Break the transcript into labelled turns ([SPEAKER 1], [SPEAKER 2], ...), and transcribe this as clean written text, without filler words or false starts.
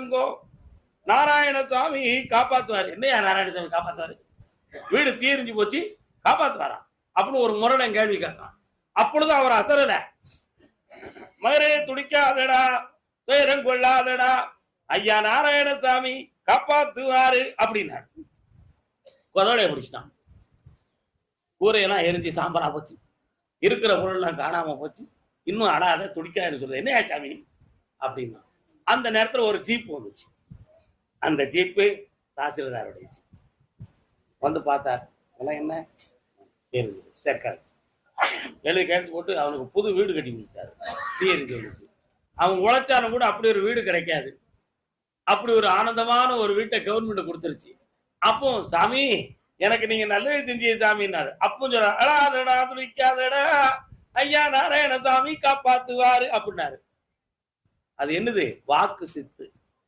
[SPEAKER 1] பாருங்கோ, நாராயணசாமி காப்பாத்துவாரு. என்னையா நாராயணசாமி காப்பாத்துவாரு? வீடு தீரிஞ்சு போச்சு, காப்பாத்துவாரா அப்படின்னு ஒரு முரடன் கேள்வி கேட்கான். அப்பொழுது அவர் அசரல. மகரே துடிக்காதடா, துயரம் கொள்ளாதடா, ஐயா நாராயணசாமி காப்பாத்துவாரு அப்படின்னாரு. கொதவளைய பிடிச்சிட்டான். கூரையெல்லாம் எரிஞ்சு சாம்பரா போச்சு, இருக்கிற பொருள்லாம் காணாம போச்சு. இன்னும் அடாத துடிக்காதுன்னு சொல்றது. என்னையா சாமி அப்படின்னா, அந்த நேரத்தில் ஒரு ஜீப் வந்துச்சு. அந்த ஜீப்பு தாசில்தாருடைய ஜீப். வந்து பார்த்தார். எல்லாம் என்ன சேர்க்காது எழுதி கேட்டு போட்டு அவனுக்கு புது வீடு கட்டி கொடுத்தாரு. தீயறிஞ்சவனுக்கு அவன் உழைச்சாலும் கூட அப்படி ஒரு வீடு கிடைக்காது. அப்படி ஒரு ஆனந்தமான ஒரு வீட்டை கவர்மெண்ட் கொடுத்துருச்சு. அப்போ சாமி எனக்கு நீங்க நல்லது செஞ்சீங்க சாமின்னாரு. அப்போ சொல்ற அழாதடா துடிக்காதடா, ஐயா நாராயணசாமி காப்பாத்துவாரு அப்படின்னாரு. அது என்னது? வாக்கு சித்து.